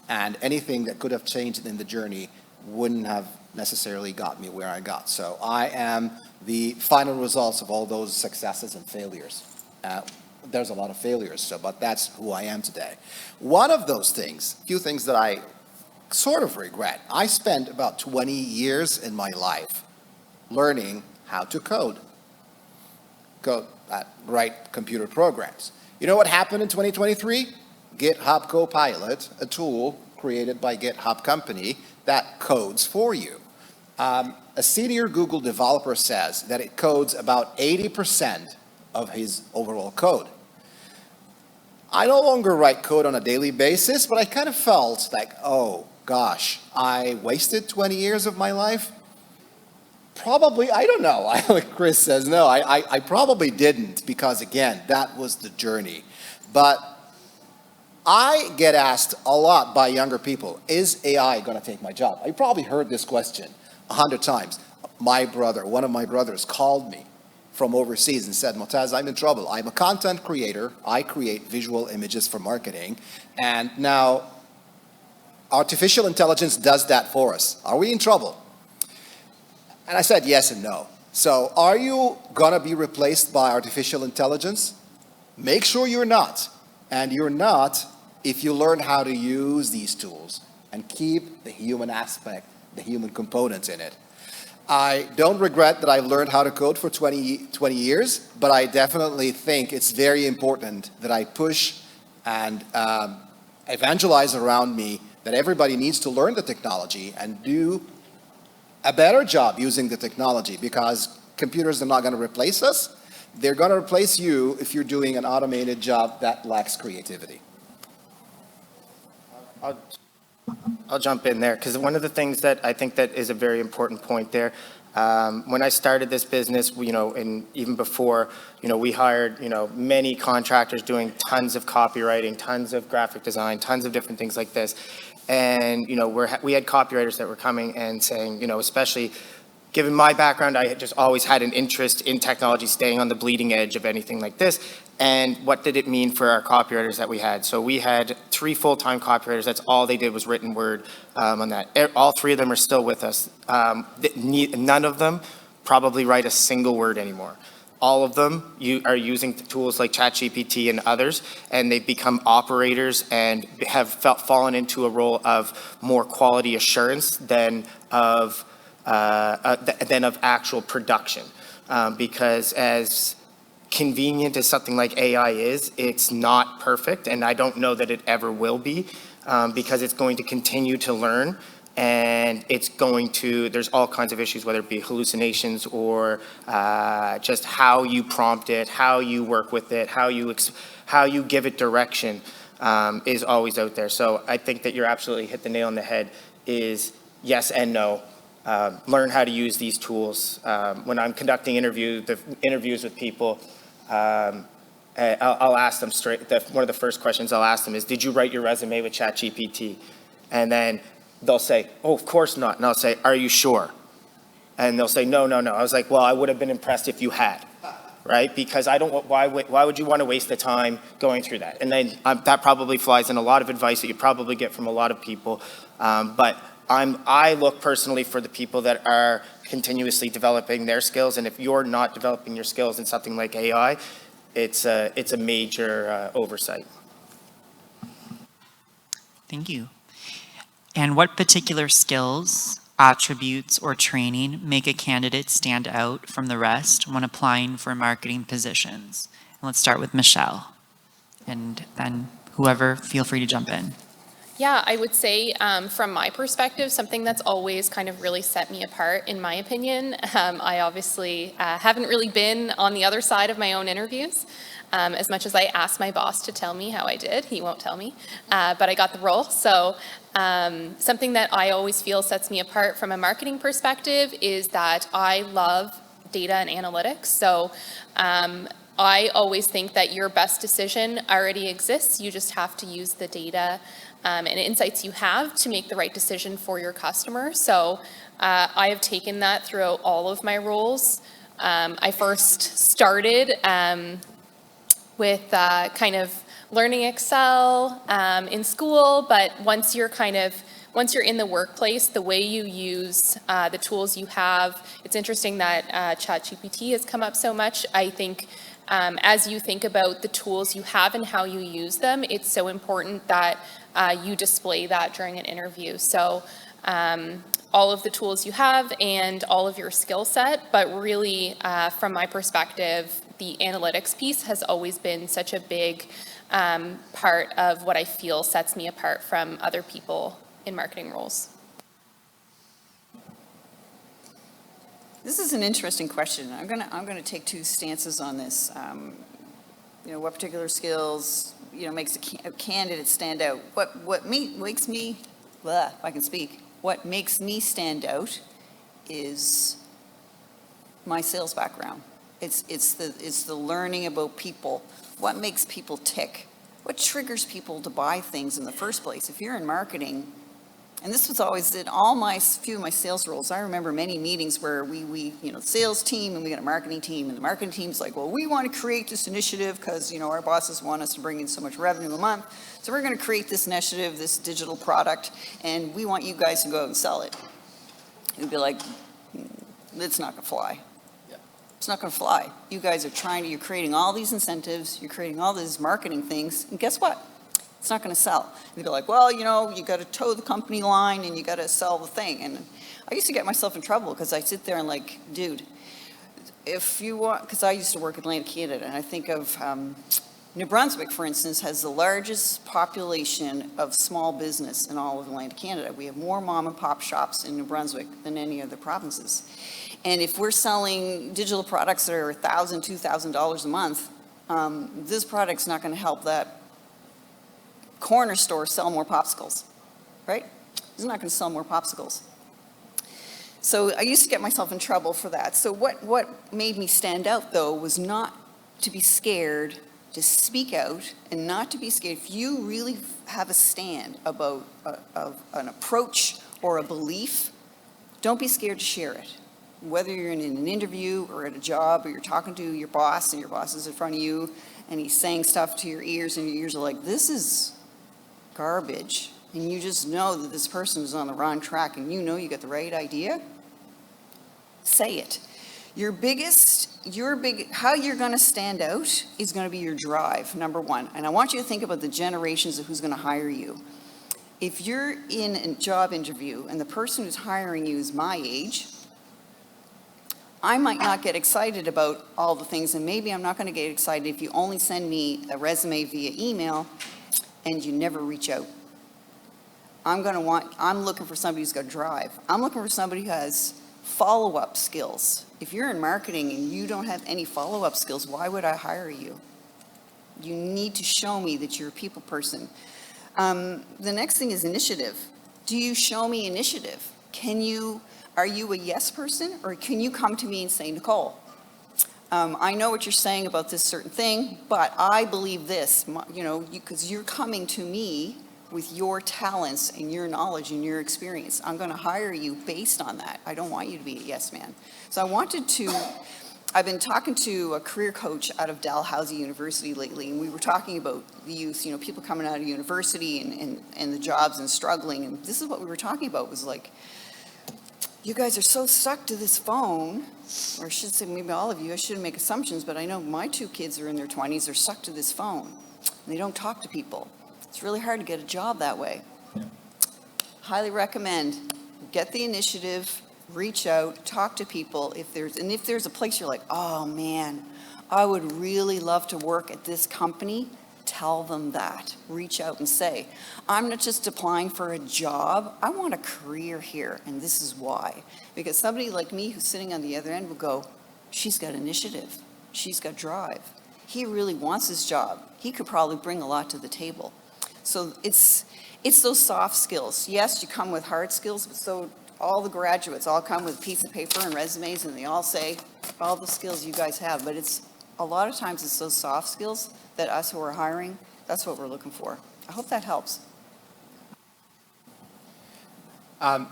And anything that could have changed in the journey wouldn't have necessarily got me where I got. So I am the final results of all those successes and failures. There's a lot of failures, but that's who I am today. One of those things, few things that I sort of regret. I spent about 20 years in my life learning how to code, write computer programs. You know what happened in 2023? GitHub Copilot, a tool created by GitHub company that codes for you. A senior Google developer says that it codes about 80% of his overall code. I no longer write code on a daily basis, but I kind of felt like, oh, gosh, I wasted 20 years of my life? Probably, I don't know. Chris says no, I probably didn't, because again, that was the journey. But I get asked a lot by younger people, is AI going to take my job? I probably heard this question 100 times. One of my brothers called me from overseas and said, Moataz, I'm in trouble. I'm a content creator. I create visual images for marketing. And now artificial intelligence does that for us. Are we in trouble? And I said yes and no. So are you going to be replaced by artificial intelligence? Make sure you're not. And you're not if you learn how to use these tools and keep the human aspect, the human components in it. I don't regret that I've learned how to code for 20 years, but I definitely think it's very important that I push and evangelize around me that everybody needs to learn the technology and do a better job using the technology, because computers are not going to replace us. They're going to replace you if you're doing an automated job that lacks creativity. I'll jump in there, because one of the things that I think that is a very important point there, when I started this business, and even before, we hired, many contractors doing tons of copywriting, tons of graphic design, tons of different things like this. And, we had copywriters that were coming and saying, especially given my background, I had just always had an interest in technology, staying on the bleeding edge of anything like this. And what did it mean for our copywriters that we had? So we had 3 full-time copywriters. That's all they did was written word on that. All 3 of them are still with us. None of them probably write a single word anymore. All of them are using tools like ChatGPT and others, and they've become operators and have fallen into a role of more quality assurance than of actual production. Because as convenient as something like AI is, it's not perfect, and I don't know that it ever will be, because it's going to continue to learn, and there's all kinds of issues, whether it be hallucinations or just how you prompt it, how you work with it, how you give it direction is always out there. So I think that you're absolutely hit the nail on the head, is yes and no. Learn how to use these tools. When I'm conducting interviews with people, I'll ask them straight. One of the first questions I'll ask them is, "Did you write your resume with ChatGPT?" And then they'll say, "Oh, of course not." And I'll say, "Are you sure?" And they'll say, "No, no, no." I was like, "Well, I would have been impressed if you had." Right? Because why would you want to waste the time going through that? And then that probably flies in a lot of advice that you probably get from a lot of people. But I look personally for the people that are continuously developing their skills, and if you're not developing your skills in something like AI, it's a major oversight. Thank you. And what particular skills, attributes, or training make a candidate stand out from the rest when applying for marketing positions? And let's start with Michelle, and then whoever, feel free to jump in. Yeah, I would say from my perspective, something that's always kind of really set me apart, in my opinion. I obviously haven't really been on the other side of my own interviews. As much as I asked my boss to tell me how I did, he won't tell me, but I got the role. So something that I always feel sets me apart from a marketing perspective is that I love data and analytics. So I always think that your best decision already exists. You just have to use the data and insights you have to make the right decision for your customer. So I have taken that throughout all of my roles. I first started with kind of learning Excel in school, but once you're in the workplace, the way you use the tools you have, it's interesting that ChatGPT has come up so much. I think as you think about the tools you have and how you use them, it's so important that you display that during an interview. So all of the tools you have and all of your skill set, but really from my perspective, the analytics piece has always been such a big part of what I feel sets me apart from other people in marketing roles. This is an interesting question. I'm gonna take 2 stances on this. What particular skills makes a candidate stand out? What makes me, if I can speak, what makes me stand out is my sales background. It's the learning about people. What makes people tick? What triggers people to buy things in the first place? If you're in marketing, and this was always in few of my sales roles. I remember many meetings where we sales team and we got a marketing team, and the marketing team's like, well, we want to create this initiative because our bosses want us to bring in so much revenue a month. So we're going to create this initiative, this digital product, and we want you guys to go out and sell it. It'd be like, it's not going to fly. It's not going to fly. You guys are you're creating all these incentives, you're creating all these marketing things, and guess what? It's not going to sell. And they'd be like, well, you know, you got to toe the company line and you got to sell the thing. And I used to get myself in trouble because I sit there and like, dude, if you want, because I used to work in Atlantic Canada, and I think of New Brunswick, for instance, has the largest population of small business in all of Atlantic Canada. We have more mom and pop shops in New Brunswick than any other provinces. And if we're selling digital products that are $1,000, $2,000 a month, this product's not going to help that corner store sell more popsicles, right? It's not going to sell more popsicles. So I used to get myself in trouble for that. So what made me stand out, though, was not to be scared to speak out and not to be scared. If you really have a stand about an approach or a belief, don't be scared to share it. Whether you're in an interview or at a job or you're talking to your boss and your boss is in front of you and he's saying stuff to your ears and your ears are like, this is garbage. And you just know that this person is on the wrong track and you know you got the right idea, say it. How you're going to stand out is going to be your drive, number one. And I want you to think about the generations of who's going to hire you. If you're in a job interview and the person who's hiring you is my age, I might not get excited about all the things, and maybe I'm not going to get excited if you only send me a resume via email and you never reach out. I'm looking for somebody who's got drive. I'm looking for somebody who has follow-up skills. If you're in marketing and you don't have any follow-up skills, why would I hire you? You need to show me that you're a people person. The next thing is initiative. Do you show me initiative? Are you a yes person, or can you come to me and say, Nicole, I know what you're saying about this certain thing, but I believe this, because you're coming to me with your talents and your knowledge and your experience. I'm going to hire you based on that. I don't want you to be a yes man. So I've been talking to a career coach out of Dalhousie University lately, and we were talking about the youth, people coming out of university and the jobs and struggling, and this is what we were talking about, was like, you guys are so stuck to this phone, or I should say maybe all of you, I shouldn't make assumptions, but I know my two kids are in their 20s, they're stuck to this phone, and they don't talk to people. It's really hard to get a job that way. Yeah. Highly recommend, get the initiative, reach out, talk to people. If there's a place you're like, oh man, I would really love to work at this company, tell them that. Reach out and say, I'm not just applying for a job, I want a career here, and this is why. Because somebody like me who's sitting on the other end will go, she's got initiative, she's got drive. He really wants his job. He could probably bring a lot to the table. So it's those soft skills. Yes, you come with hard skills, but so all the graduates all come with a piece of paper and resumes, and they all say all the skills you guys have. But a lot of times it's those soft skills that us who are hiring, that's what we're looking for. I hope that helps. A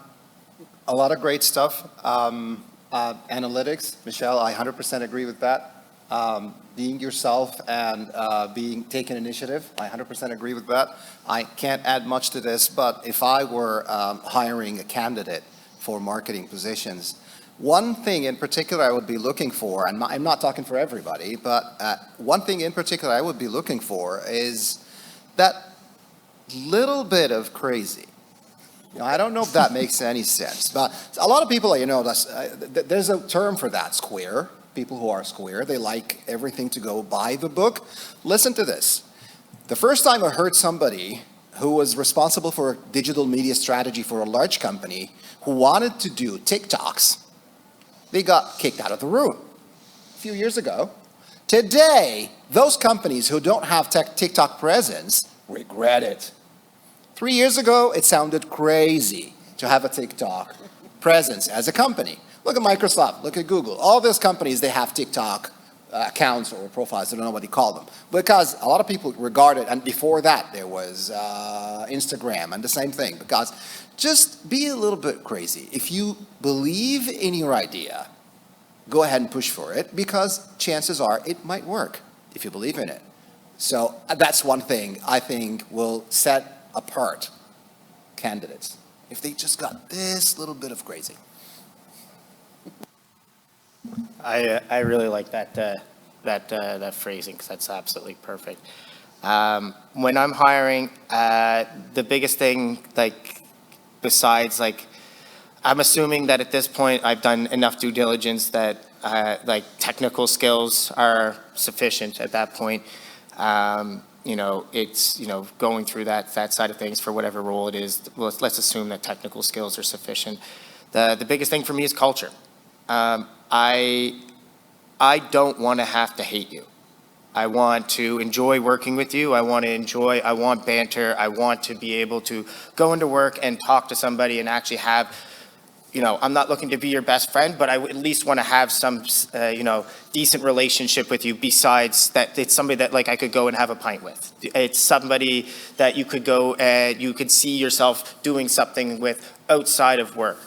lot of great stuff. Analytics, Michelle, I 100% agree with that. Being yourself and taking initiative, I 100% agree with that. I can't add much to this, but if I were hiring a candidate for marketing positions, one thing in particular I would be looking for, and I'm not talking for everybody, but one thing in particular I would be looking for is that little bit of crazy. I don't know if that makes any sense, but a lot of people, there's a term for that, square. People who are square, they like everything to go by the book. Listen to this. The first time I heard somebody who was responsible for a digital media strategy for a large company who wanted to do TikToks, they got kicked out of the room a few years ago. Today, those companies who don't have TikTok presence regret it. 3 years ago, it sounded crazy to have a TikTok presence as a company. Look at Microsoft, look at Google. All those companies, they have TikTok accounts or profiles, I don't know what you call them. Because a lot of people regard it, and before that there was Instagram and the same thing. Because just be a little bit crazy. If you believe in your idea, go ahead and push for it, because chances are it might work if you believe in it. So that's one thing I think will set apart candidates, if they just got this little bit of crazy. I really like that phrasing, because that's absolutely perfect. When I'm hiring, the biggest thing, like, besides, like, I'm assuming that at this point I've done enough due diligence that, like, technical skills are sufficient at that point. It's, going through that side of things for whatever role it is. Let's assume that technical skills are sufficient. The biggest thing for me is culture. I don't want to have to hate you. I want to enjoy working with you. I want banter. I want to be able to go into work and talk to somebody and actually have, I'm not looking to be your best friend, but I at least want to have some, decent relationship with you, besides that it's somebody that, like, I could go and have a pint with. It's somebody that you could go and you could see yourself doing something with outside of work.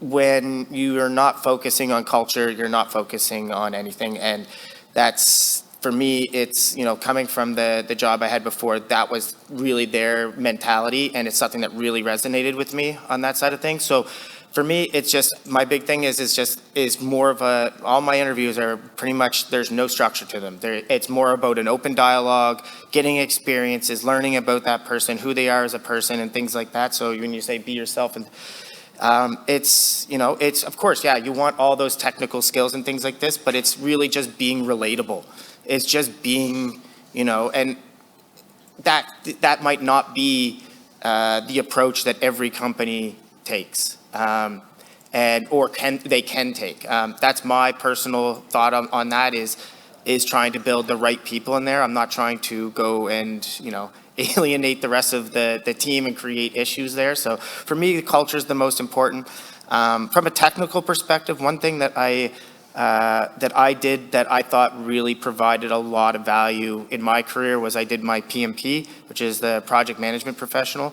When you are not focusing on culture, you're not focusing on anything. And that's, for me, it's, coming from the job I had before, that was really their mentality, and it's something that really resonated with me on that side of things. So for me, it's just, my big thing is more of all my interviews are pretty much, there's no structure to them. It's more about an open dialogue, getting experiences, learning about that person, who they are as a person, and things like that. So when you say be yourself, and it's of course, yeah, you want all those technical skills and things like this, but it's really just being relatable. It's just being, and that might not be the approach that every company takes, or they can take. That's my personal thought on that, is trying to build the right people in there. I'm not trying to go and, alienate the rest of the team and create issues there. So for me, the culture is the most important. From a technical perspective, one thing that I did that I thought really provided a lot of value in my career was I did my PMP, which is the Project Management Professional.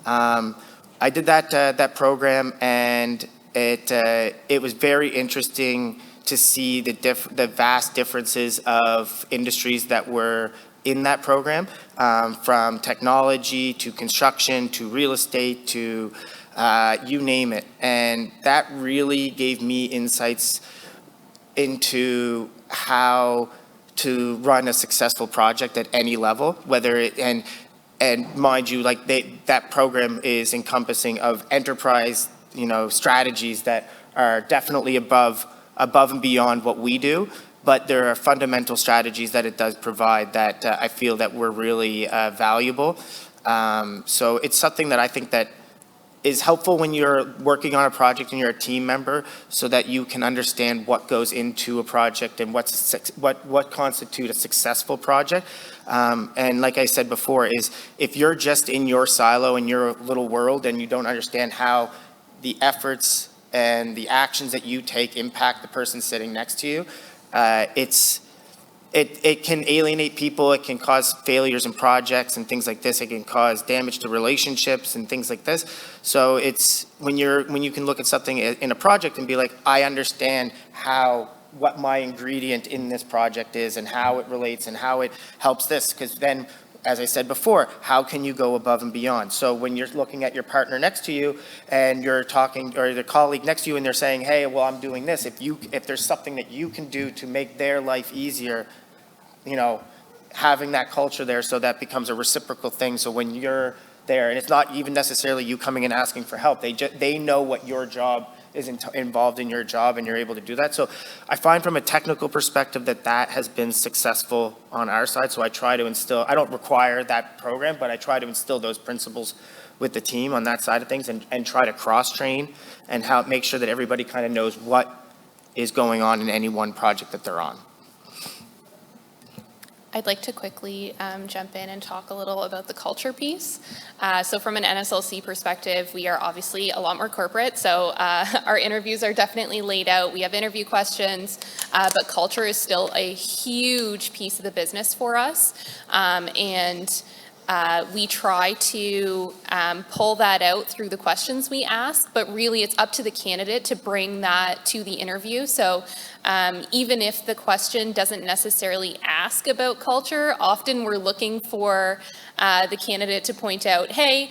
I did that program, and it was very interesting to see the vast differences of industries that were in that program, from technology to construction to real estate to you name it. And that really gave me insights into how to run a successful project at any level, and mind you, like, that program is encompassing of enterprise, strategies that are definitely above and beyond what we do. But there are fundamental strategies that it does provide that I feel that were really valuable. So it's something that I think that is helpful when you're working on a project and you're a team member, so that you can understand what goes into a project and what constitutes a successful project. And like I said before, is if you're just in your silo, in your little world, and you don't understand how the efforts and the actions that you take impact the person sitting next to you, it can alienate people. It can cause failures in projects and things like this. It can cause damage to relationships and things like this. So it's when you can look at something in a project and be like, I understand what my ingredient in this project is and how it relates and how it helps this. Because then, as I said before, how can you go above and beyond? So when you're looking at your partner next to you and you're talking, or the colleague next to you, and they're saying, hey, well, I'm doing this. If there's something that you can do to make their life easier, having that culture there, so that becomes a reciprocal thing. So when you're there, and it's not even necessarily you coming and asking for help, they know what your job is involved in your job, and you're able to do that. So I find from a technical perspective that has been successful on our side. So I try to instill, I don't require that program, but I try to instill those principles with the team on that side of things, and try to cross-train and make sure that everybody kind of knows what is going on in any one project that they're on. I'd like to quickly jump in and talk a little about the culture piece. So from an NSLC perspective, we are obviously a lot more corporate. So our interviews are definitely laid out. We have interview questions, but culture is still a huge piece of the business for us. We try to pull that out through the questions we ask, but really it's up to the candidate to bring that to the interview. So Even if the question doesn't necessarily ask about culture, often we're looking for the candidate to point out, hey,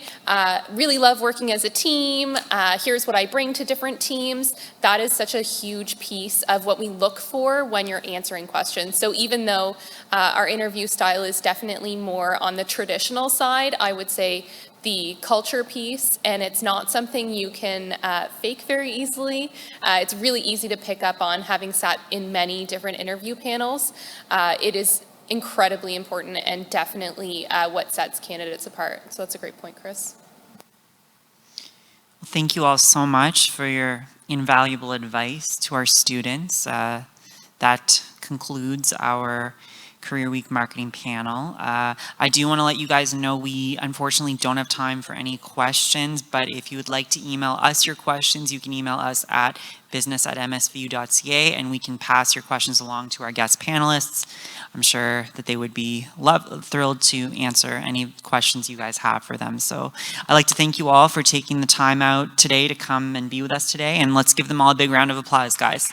really love working as a team, here's what I bring to different teams. That is such a huge piece of what we look for when you're answering questions. So even though our interview style is definitely more on the traditional side, I would say the culture piece, and it's not something you can fake very easily. It's really easy to pick up on, having sat in many different interview panels. It is incredibly important and definitely what sets candidates apart. So that's a great point, Chris. Well, thank you all so much for your invaluable advice to our students. That concludes our Career Week Marketing panel. I do want to let you guys know we unfortunately don't have time for any questions, but if you would like to email us your questions, you can email us at business@msvu.ca and we can pass your questions along to our guest panelists. I'm sure that they would be thrilled to answer any questions you guys have for them. So I'd like to thank you all for taking the time out today to come and be with us today, and let's give them all a big round of applause, guys.